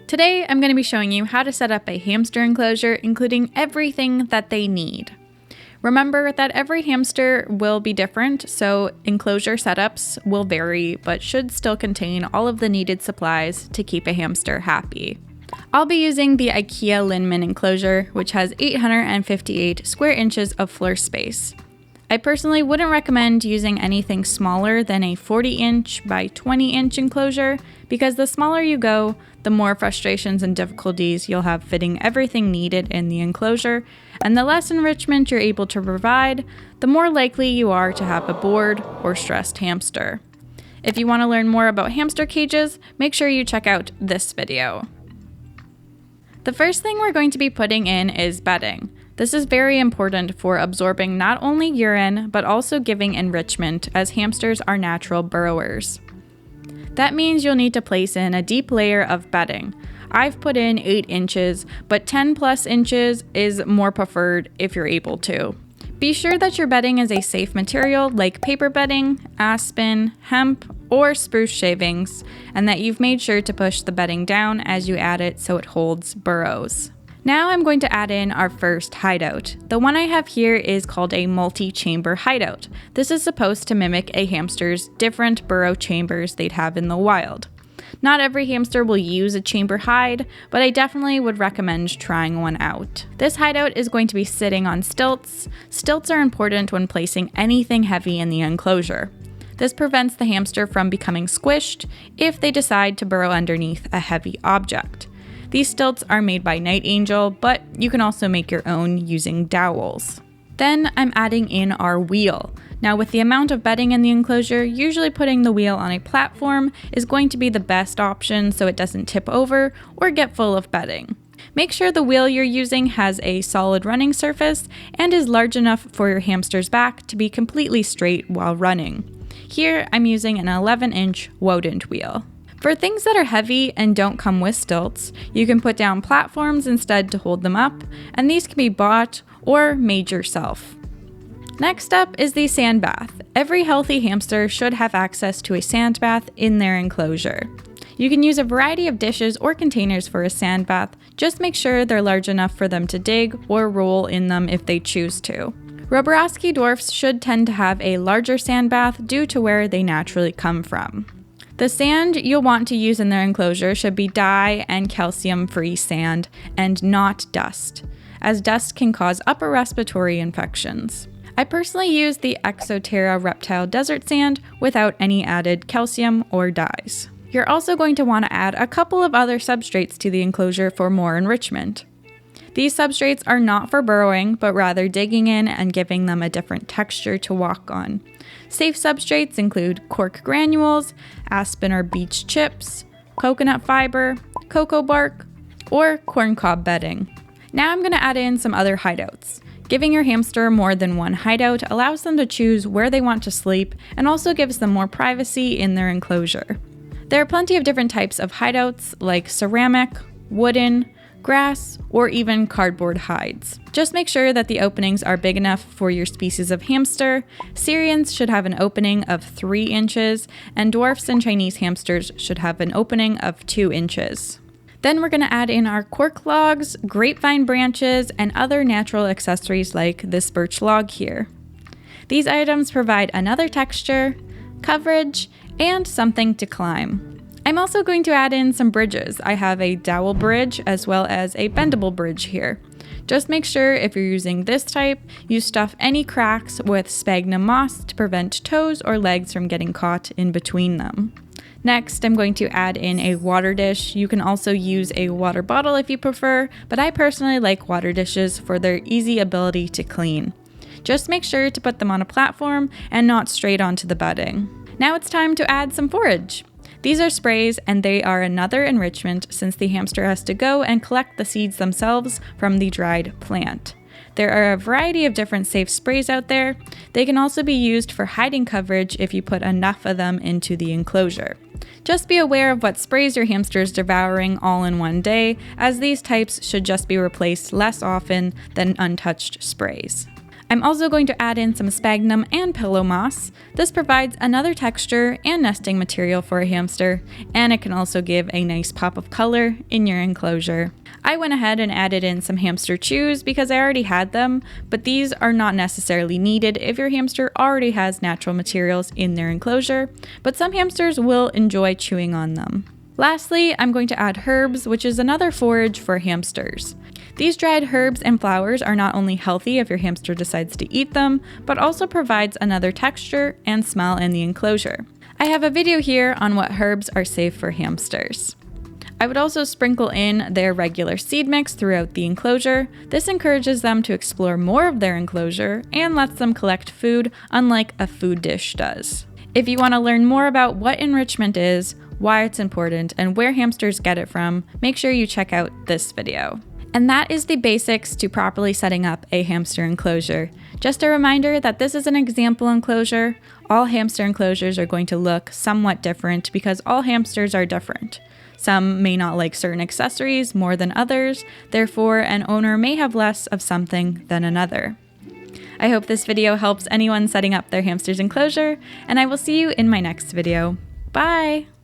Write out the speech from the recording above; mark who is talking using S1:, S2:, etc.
S1: Today, I'm going to be showing you how to set up a hamster enclosure, including everything that they need. Remember that every hamster will be different, so enclosure setups will vary, but should still contain all of the needed supplies to keep a hamster happy. I'll be using the IKEA Linman enclosure, which has 858 square inches of floor space. I personally wouldn't recommend using anything smaller than a 40-inch by 20-inch enclosure, because the smaller you go, the more frustrations and difficulties you'll have fitting everything needed in the enclosure, and the less enrichment you're able to provide, the more likely you are to have a bored or stressed hamster. If you want to learn more about hamster cages, make sure you check out this video. The first thing we're going to be putting in is bedding. This is very important for absorbing not only urine, but also giving enrichment, as hamsters are natural burrowers. That means you'll need to place in a deep layer of bedding. I've put in 8 inches, but 10 plus inches is more preferred if you're able to. Be sure that your bedding is a safe material like paper bedding, aspen, hemp, or spruce shavings, and that you've made sure to push the bedding down as you add it so it holds burrows. Now I'm going to add in our first hideout. The one I have here is called a multi-chamber hideout. This is supposed to mimic a hamster's different burrow chambers they'd have in the wild. Not every hamster will use a chamber hide, but I definitely would recommend trying one out. This hideout is going to be sitting on stilts. Stilts are important when placing anything heavy in the enclosure. This prevents the hamster from becoming squished if they decide to burrow underneath a heavy object. These stilts are made by Night Angel, but you can also make your own using dowels. Then I'm adding in our wheel. Now, with the amount of bedding in the enclosure, usually putting the wheel on a platform is going to be the best option so it doesn't tip over or get full of bedding. Make sure the wheel you're using has a solid running surface and is large enough for your hamster's back to be completely straight while running. Here, I'm using an 11-inch Wodent wheel. For things that are heavy and don't come with stilts, you can put down platforms instead to hold them up, and these can be bought or made yourself. Next up is the sand bath. Every healthy hamster should have access to a sand bath in their enclosure. You can use a variety of dishes or containers for a sand bath, just make sure they're large enough for them to dig or roll in them if they choose to. Roborowski dwarfs should tend to have a larger sand bath due to where they naturally come from. The sand you'll want to use in their enclosure should be dye and calcium-free sand and not dust, as dust can cause upper respiratory infections. I personally use the Exoterra Reptile Desert Sand without any added calcium or dyes. You're also going to want to add a couple of other substrates to the enclosure for more enrichment. These substrates are not for burrowing, but rather digging in and giving them a different texture to walk on. Safe substrates include cork granules, aspen or beech chips, coconut fiber, cocoa bark, or corncob bedding. Now I'm going to add in some other hideouts. Giving your hamster more than one hideout allows them to choose where they want to sleep and also gives them more privacy in their enclosure. There are plenty of different types of hideouts like ceramic, wooden, grass, or even cardboard hides. Just make sure that the openings are big enough for your species of hamster. Syrians should have an opening of 3 inches, and dwarfs and Chinese hamsters should have an opening of 2 inches. Then we're going to add in our cork logs, grapevine branches, and other natural accessories like this birch log here. These items provide another texture, coverage, and something to climb. I'm also going to add in some bridges. I have a dowel bridge as well as a bendable bridge here. Just make sure if you're using this type, you stuff any cracks with sphagnum moss to prevent toes or legs from getting caught in between them. Next, I'm going to add in a water dish. You can also use a water bottle if you prefer, but I personally like water dishes for their easy ability to clean. Just make sure to put them on a platform and not straight onto the bedding. Now it's time to add some forage. These are sprays, and they are another enrichment since the hamster has to go and collect the seeds themselves from the dried plant. There are a variety of different safe sprays out there. They can also be used for hiding coverage if you put enough of them into the enclosure. Just be aware of what sprays your hamster is devouring all in one day, as these types should just be replaced less often than untouched sprays. I'm also going to add in some sphagnum and pillow moss. This provides another texture and nesting material for a hamster, and it can also give a nice pop of color in your enclosure. I went ahead and added in some hamster chews because I already had them, but these are not necessarily needed if your hamster already has natural materials in their enclosure, but some hamsters will enjoy chewing on them. Lastly, I'm going to add herbs, which is another forage for hamsters. These dried herbs and flowers are not only healthy if your hamster decides to eat them, but also provides another texture and smell in the enclosure. I have a video here on what herbs are safe for hamsters. I would also sprinkle in their regular seed mix throughout the enclosure. This encourages them to explore more of their enclosure and lets them collect food unlike a food dish does. If you want to learn more about what enrichment is, why it's important, and where hamsters get it from, make sure you check out this video. And that is the basics to properly setting up a hamster enclosure. Just a reminder that this is an example enclosure. All hamster enclosures are going to look somewhat different because all hamsters are different. Some may not like certain accessories more than others, therefore an owner may have less of something than another. I hope this video helps anyone setting up their hamster's enclosure, and I will see you in my next video. Bye!